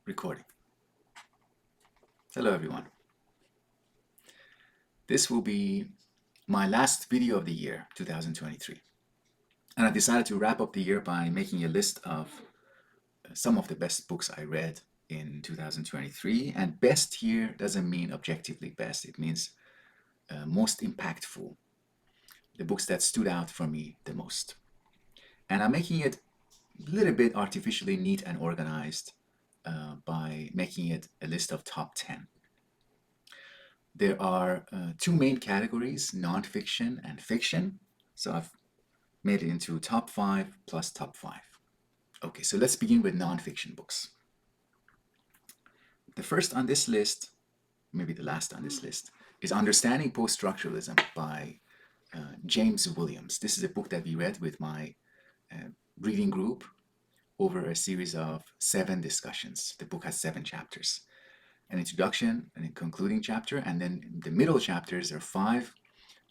Recording. Hello everyone. This will be my last video of the year, 2023. And I decided to wrap up the year by making a list of some of the best books I read in 2023. And best here doesn't mean objectively best, it means most impactful. The books that stood out for me the most. And I'm making it a little bit artificially neat and organized by making it a list of top 10. There are two main categories, nonfiction and fiction. So I've made it into top 5 plus top 5. Okay, so let's begin with nonfiction books. The first on this list, maybe the last on this list, is Understanding Post-structuralism by James Williams. This is a book that we read with my reading group over a series of 7 discussions. The book has 7 chapters. An introduction and a concluding chapter, and then in the middle chapters there are 5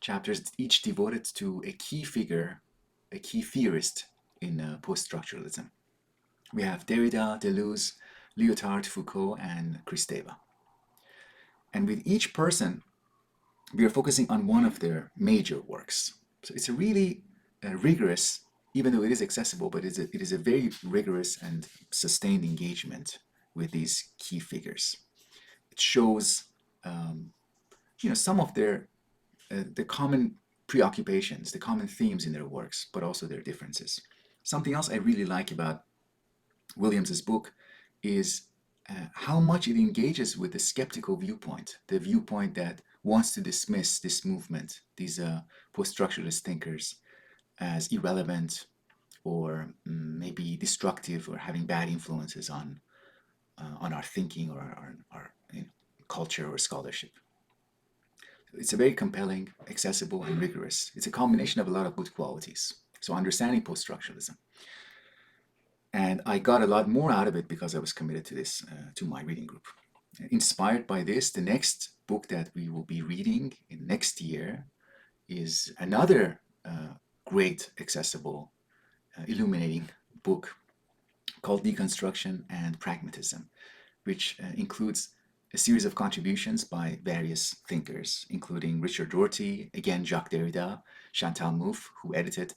chapters, each devoted to a key figure, a key theorist in post-structuralism. We have Derrida, Deleuze, Lyotard, Foucault, and Kristeva. And with each person, we are focusing on one of their major works. So it's a really rigorous, even though it is accessible, but it is a very rigorous and sustained engagement with these key figures. It shows, some of their the common preoccupations, the common themes in their works, but also their differences. Something else I really like about Williams's book is how much it engages with the skeptical viewpoint, the viewpoint that wants to dismiss this movement, these post-structuralist thinkers, as irrelevant or maybe destructive or having bad influences on our thinking or our culture or scholarship. It's a very compelling, accessible, and rigorous. It's a combination of a lot of good qualities. So Understanding Post-structuralism. And I got a lot more out of it because I was committed to this, to my reading group. Inspired by this, the next book that we will be reading in next year is another great, accessible, illuminating book called Deconstruction and Pragmatism, which includes a series of contributions by various thinkers, including Richard Rorty, again Jacques Derrida, Chantal Mouffe, who edited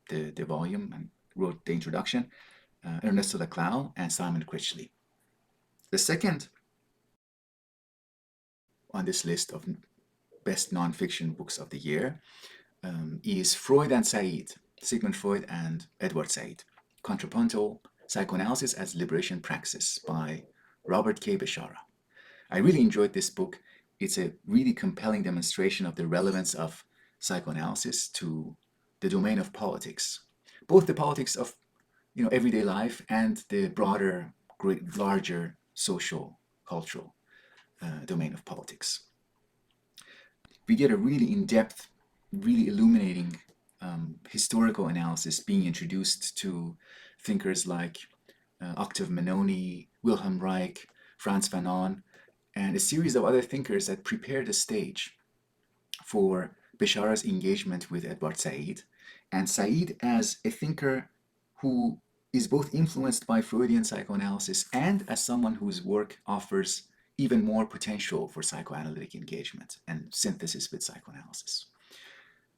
the volume and wrote the introduction, Ernesto Laclau, and Simon Critchley. The second on this list of best nonfiction books of the year is Freud and Said, Sigmund Freud and Edward Said, Contrapuntal, Psychoanalysis as Liberation Praxis by Robert K. Beshara. I really enjoyed this book. It's a really compelling demonstration of the relevance of psychoanalysis to the domain of politics, both the politics of everyday life and the broader, larger social, cultural domain of politics. We get a really in-depth, really illuminating historical analysis being introduced to thinkers like Octave Benoni, Wilhelm Reich, Franz Fanon, and a series of other thinkers that prepare the stage for Beshara's engagement with Edward Said, and Said as a thinker who is both influenced by Freudian psychoanalysis and as someone whose work offers even more potential for psychoanalytic engagement and synthesis with psychoanalysis.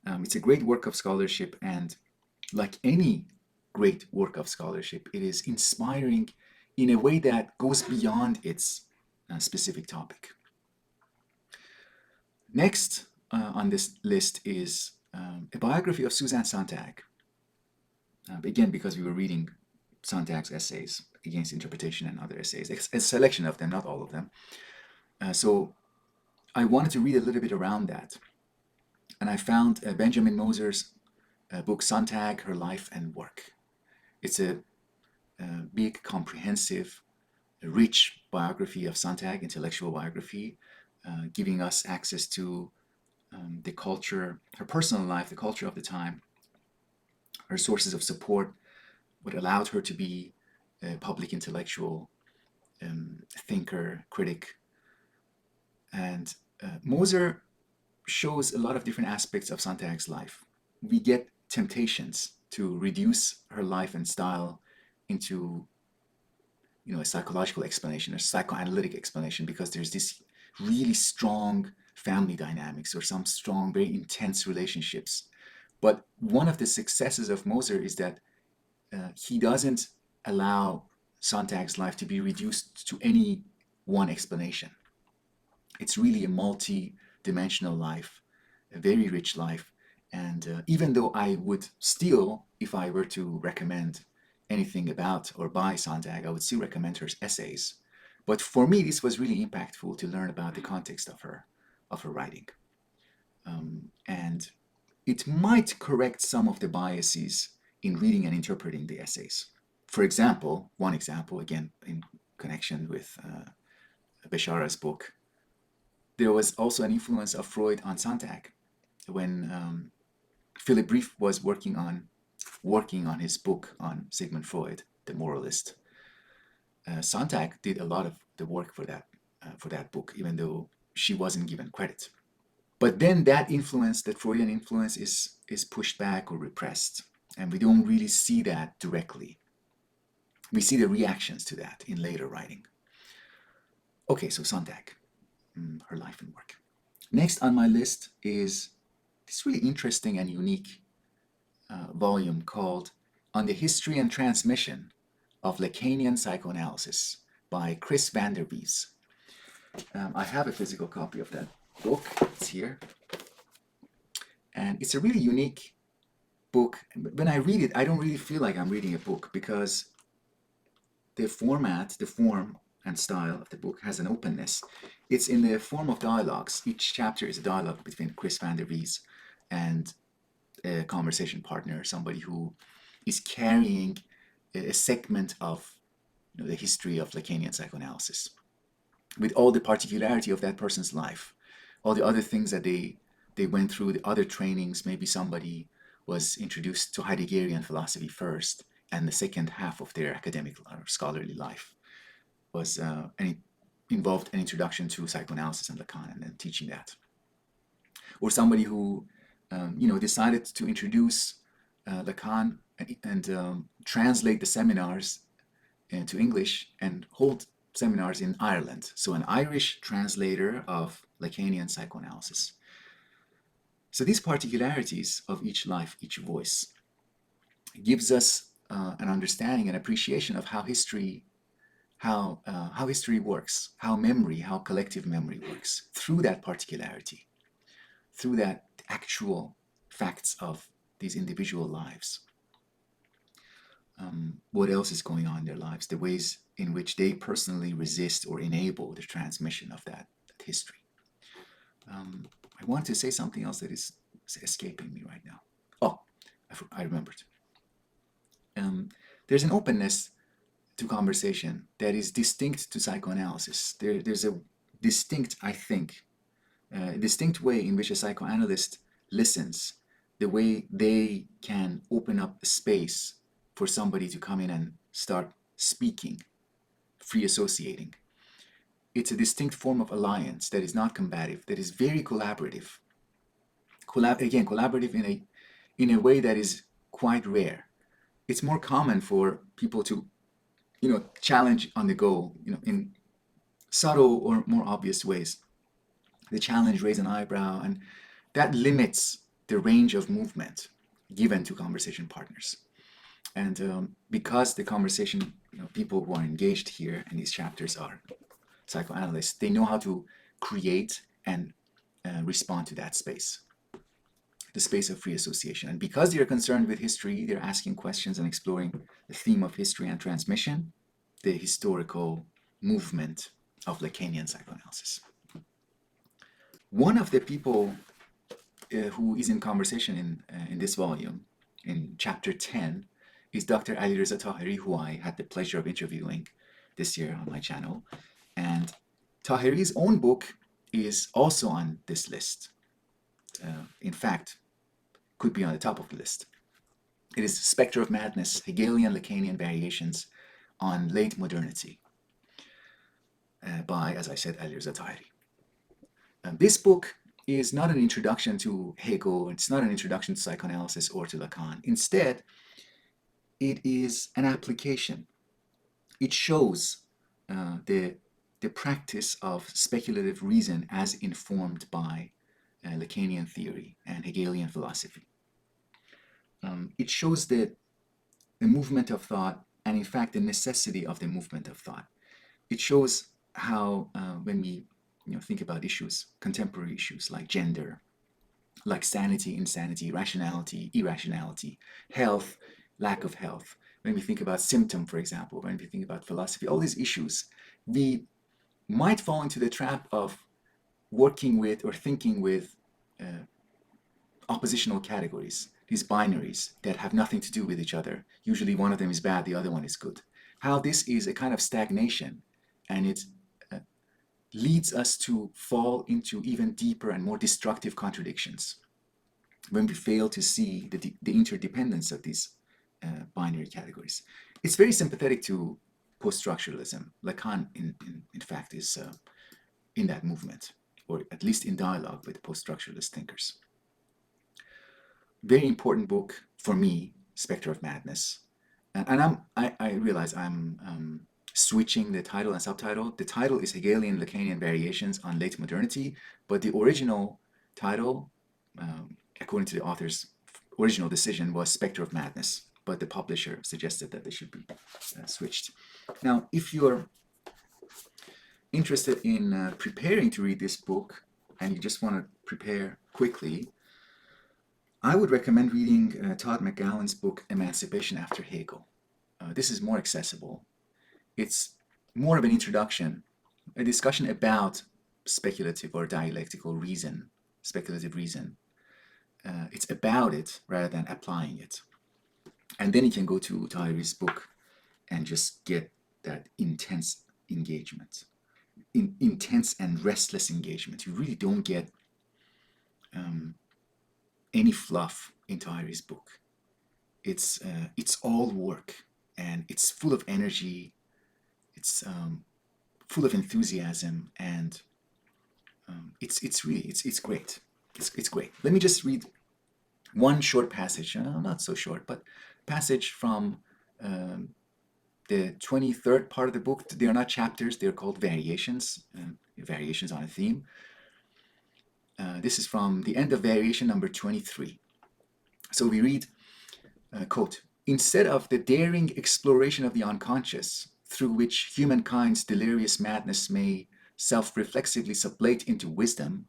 It's a great work of scholarship, and like any great work of scholarship, it is inspiring in a way that goes beyond its specific topic. Next on this list is a biography of Susan Sontag. Again, because we were reading Sontag's essays, Against Interpretation and Other Essays, a selection of them, not all of them. So I wanted to read a little bit around that. And I found Benjamin Moser's book, Sontag, Her Life and Work. It's a big, comprehensive, rich biography of Sontag, intellectual biography, giving us access to the culture, her personal life, the culture of the time, her sources of support, what allowed her to be a public intellectual, thinker, critic. And Moser shows a lot of different aspects of Sontag's life. We get temptations to reduce her life and style into a psychological explanation, a psychoanalytic explanation, because there's this really strong family dynamics or some strong, very intense relationships. But one of the successes of Moser is that he doesn't allow Sontag's life to be reduced to any one explanation. It's really a multi-dimensional life, a very rich life. And even though I would still, if I were to recommend anything about or by Sontag, I would still recommend her essays. But for me, this was really impactful to learn about the context of her writing. And it might correct some of the biases in reading and interpreting the essays. For example, one example, again, in connection with Beshara's book, there was also an influence of Freud on Sontag. When Philip Rieff was working on his book on Sigmund Freud, the moralist, Sontag did a lot of the work for that book, even though she wasn't given credit. But then that influence, that Freudian influence, is pushed back or repressed, and we don't really see that directly. We see the reactions to that in later writing. Okay, so Sontag, her life and work. Next on my list is this really interesting and unique volume called On the History and Transmission of Lacanian Psychoanalysis by Chris Vanderwees. I have a physical copy of that book. It's here. And it's a really unique book. When I read it, I don't really feel like I'm reading a book, because the form and style of the book has an openness. It's in the form of dialogues. Each chapter is a dialogue between Chris Vanderwees and a conversation partner, somebody who is carrying a segment of the history of Lacanian psychoanalysis, with all the particularity of that person's life, all the other things that they went through, the other trainings. Maybe somebody was introduced to Heideggerian philosophy first, and the second half of their academic or scholarly life was involved an introduction to psychoanalysis and Lacan, and then teaching that. Or somebody who decided to introduce Lacan and translate the seminars into English and hold seminars in Ireland. So an Irish translator of Lacanian psychoanalysis. So these particularities of each life, each voice, gives us an understanding and appreciation of how history works, how collective memory works, through that particularity, through that actual facts of these individual lives. What else is going on in their lives, the ways in which they personally resist or enable the transmission of that history. I want to say something else that is escaping me right now. Oh, I remembered. There's an openness to conversation that is distinct to psychoanalysis. There's a distinct, I think, distinct way in which a psychoanalyst listens, the way they can open up a space for somebody to come in and start speaking, free associating. It's a distinct form of alliance that is not combative, that is very collaborative. Collaborative in a way that is quite rare. It's more common for people to, challenge on the go, in subtle or more obvious ways. The challenge, raise an eyebrow, and that limits the range of movement given to conversation partners. And because the conversation, people who are engaged here in these chapters are psychoanalysts, they know how to create and respond to that space, the space of free association. And because they're concerned with history, they're asking questions and exploring the theme of history and transmission, the historical movement of Lacanian psychoanalysis. One of the people who is in conversation in this volume, in chapter 10, is Dr. Alireza Taheri, who I had the pleasure of interviewing this year on my channel. And Taheri's own book is also on this list. In fact, could be on the top of the list. It is Spectre of Madness, Hegelian-Lacanian Variations on Late Modernity by, as I said, Alireza Taheri. This book is not an introduction to Hegel, it's not an introduction to psychoanalysis or to Lacan. Instead, it is an application it shows the practice of speculative reason as informed by Lacanian theory and Hegelian philosophy. It shows the movement of thought and, in fact, the necessity of the movement of thought. It shows how when we think about issues, contemporary issues like gender, like sanity, insanity, rationality, irrationality, health, lack of health, when we think about symptom, for example, when we think about philosophy, all these issues, we might fall into the trap of working with or thinking with oppositional categories, these binaries that have nothing to do with each other. Usually one of them is bad, the other one is good. How this is a kind of stagnation, and it leads us to fall into even deeper and more destructive contradictions when we fail to see the interdependence of these binary categories. It's very sympathetic to post-structuralism. Lacan, in fact, is in that movement, or at least in dialogue with post-structuralist thinkers. Very important book for me, Spectre of Madness. And I realize I'm switching the title and subtitle. The title is Hegelian-Lacanian Variations on Late Modernity, but the original title, according to the author's original decision, was Spectre of Madness, but the publisher suggested that they should be switched. Now, if you're interested in preparing to read this book and you just want to prepare quickly, I would recommend reading Todd McGowan's book, Emancipation After Hegel. This is more accessible. It's more of an introduction, a discussion about speculative or dialectical reason, speculative reason. It's about it rather than applying it. And then you can go to Taheri's book and just get that intense engagement, intense and restless engagement. You really don't get any fluff in Taheri's book. It's all work, and it's full of energy. It's full of enthusiasm, and it's great. It's great. Let me just read one short passage, not so short, but passage from the 23rd part of the book. They are not chapters; they're called variations, variations on a theme. This is from the end of variation number 23. So we read, quote, "Instead of the daring exploration of the unconscious, through which humankind's delirious madness may self-reflexively sublate into wisdom,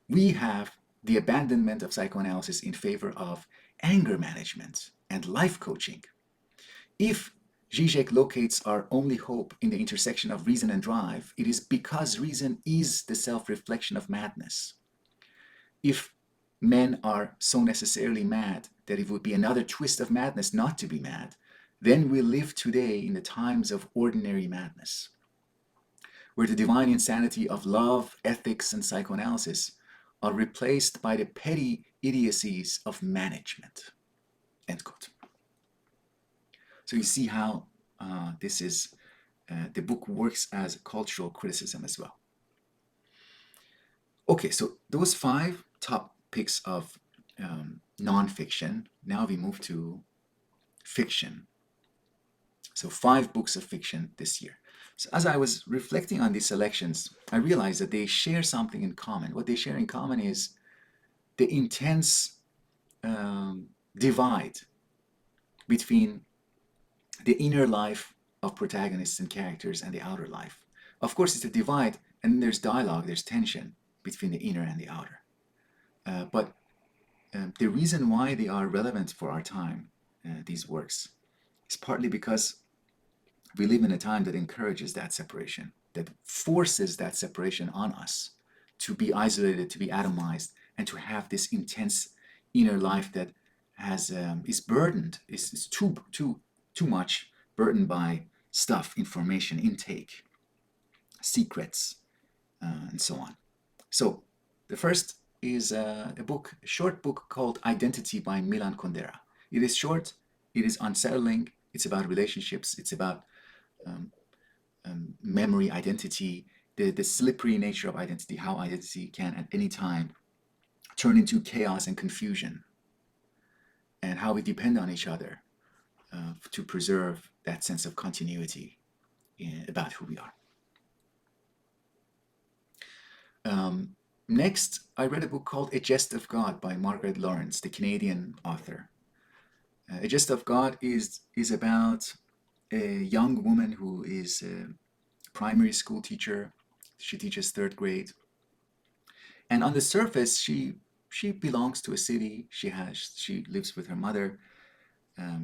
we have the abandonment of psychoanalysis in favor of anger management and life coaching. If Zizek locates our only hope in the intersection of reason and drive, it is because reason is the self-reflection of madness. If men are so necessarily mad that it would be another twist of madness not to be mad, then we live today in the times of ordinary madness, where the divine insanity of love, ethics, and psychoanalysis are replaced by the petty idiocies of management." End quote. So you see how this is, the book works as a cultural criticism as well. Okay, so those 5 top picks of nonfiction. Now we move to fiction. So 5 books of fiction this year. So as I was reflecting on these selections, I realized that they share something in common. What they share in common is the intense divide between the inner life of protagonists and characters and the outer life. Of course, it's a divide, and then there's dialogue, there's tension between the inner and the outer. But the reason why they are relevant for our time, these works, is partly because we live in a time that encourages that separation, that forces that separation on us to be isolated, to be atomized, and to have this intense inner life that has is burdened, is too much burdened by stuff, information, intake, secrets, and so on. So the first is a short book called Identity by Milan Kundera. It is short, it is unsettling, it's about relationships, it's about memory, identity, the slippery nature of identity, how identity can at any time turn into chaos and confusion, and how we depend on each other to preserve that sense of continuity about who we are. Next, I read a book called A Jest of God by Margaret Laurence, the Canadian author. A Jest of God is about a young woman who is a primary school teacher. She teaches third grade. And on the surface, she belongs to a city. She lives with her mother.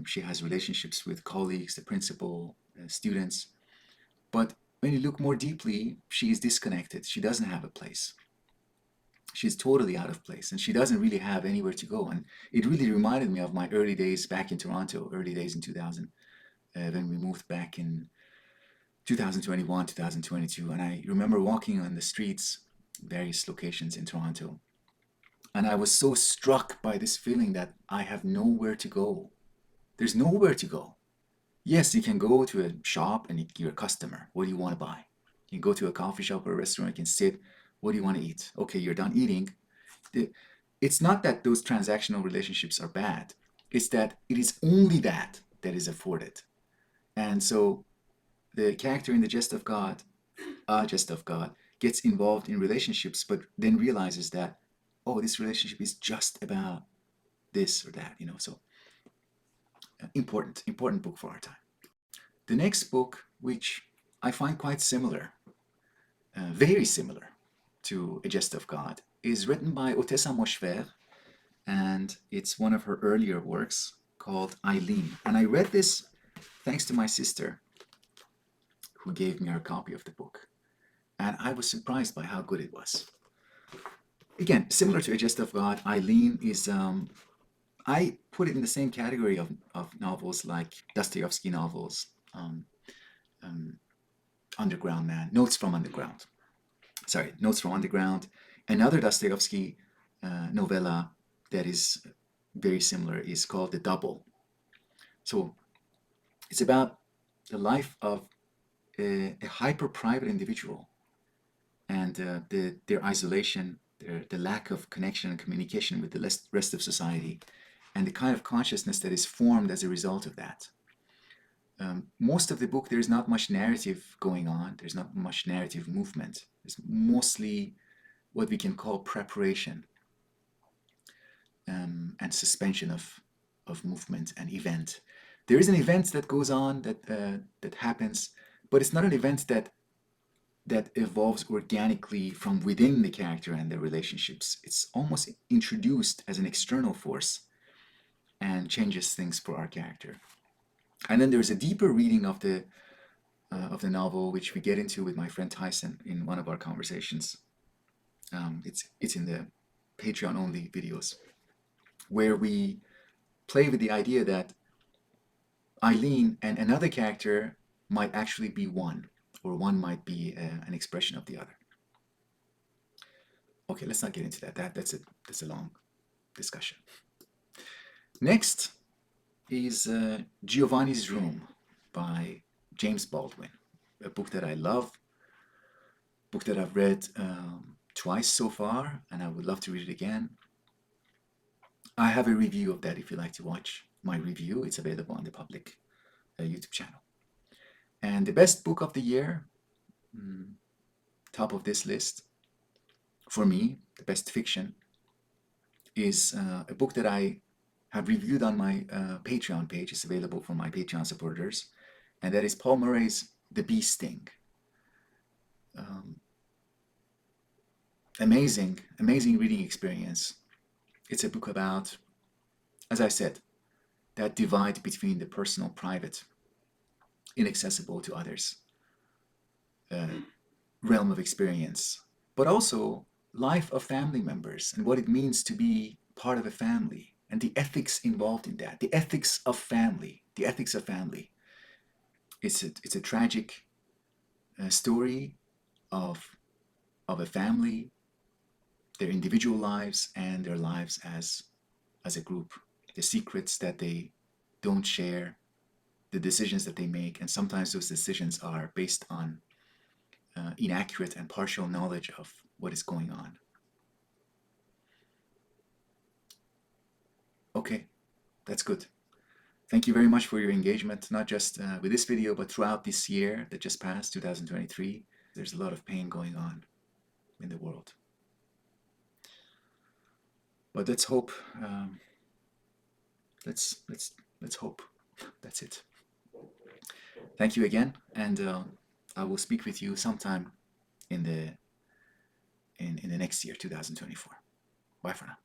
She has relationships with colleagues, the principal, students. But when you look more deeply, she is disconnected. She doesn't have a place. She's totally out of place, and she doesn't really have anywhere to go. And it really reminded me of my early days back in Toronto, early days in 2000, when we moved back in 2021, 2022. And I remember walking on the streets, various locations in Toronto, and I was so struck by this feeling that I have nowhere to go. There's nowhere to go. Yes, you can go to a shop and you're a customer. What do you want to buy? You can go to a coffee shop or a restaurant, you can sit. What do you want to eat? Okay, you're done eating. It's not that those transactional relationships are bad. It's that it is only that is afforded. And so the character in the Jest of God, Jest of God, gets involved in relationships, but then realizes that, oh, this relationship is just about this or that, So important book for our time. The next book, which I find quite similar, very similar to A Jest of God, is written by Ottessa Moshfegh, and it's one of her earlier works called Eileen. And I read this thanks to my sister, who gave me her copy of the book. And I was surprised by how good it was. Again, similar to A Jest of God, Eileen is, I put it in the same category of novels like Dostoevsky novels, Underground Man, Notes from Underground. Another Dostoevsky novella that is very similar is called The Double. So it's about the life of a hyper-private individual and their isolation, the lack of connection and communication with the rest of society, and the kind of consciousness that is formed as a result of that. Most of the book, there's not much narrative going on. There's not much narrative movement. It's mostly what we can call preparation and suspension of movement and event. There is an event that goes on, that happens, but it's not an event that evolves organically from within the character and the relationships. It's almost introduced as an external force and changes things for our character. And then there's a deeper reading of the novel, which we get into with my friend Tyson in one of our conversations. It's in the Patreon only videos, where we play with the idea that Eileen and another character might actually be one, or one might be an expression of the other. Okay, let's not get into that. That's a long discussion. Next is Giovanni's Room by James Baldwin, a book that I love, book that I've read twice so far, and I would love to read it again. I have a review of that if you'd like to watch my review. It's available on the public YouTube channel. And the best book of the year, top of this list, for me, the best fiction, is a book that I have reviewed on my Patreon page. It's available for my Patreon supporters, and that is Paul Murray's The Bee Sting. Amazing reading experience. It's a book about, as I said, that divide between the personal, private, inaccessible to others, realm of experience, but also life of family members and what it means to be part of a family and the ethics involved in that, the ethics of family. It's a tragic story of a family, their individual lives and their lives as a group, the secrets that they don't share, the decisions that they make, and sometimes those decisions are based on inaccurate and partial knowledge of what is going on. Okay, that's good. Thank you very much for your engagement, not just with this video, but throughout this year that just passed, 2023. There's a lot of pain going on in the world. But let's hope. Let's hope. That's it. Thank you again, and I will speak with you sometime in the next year, 2024. Bye for now.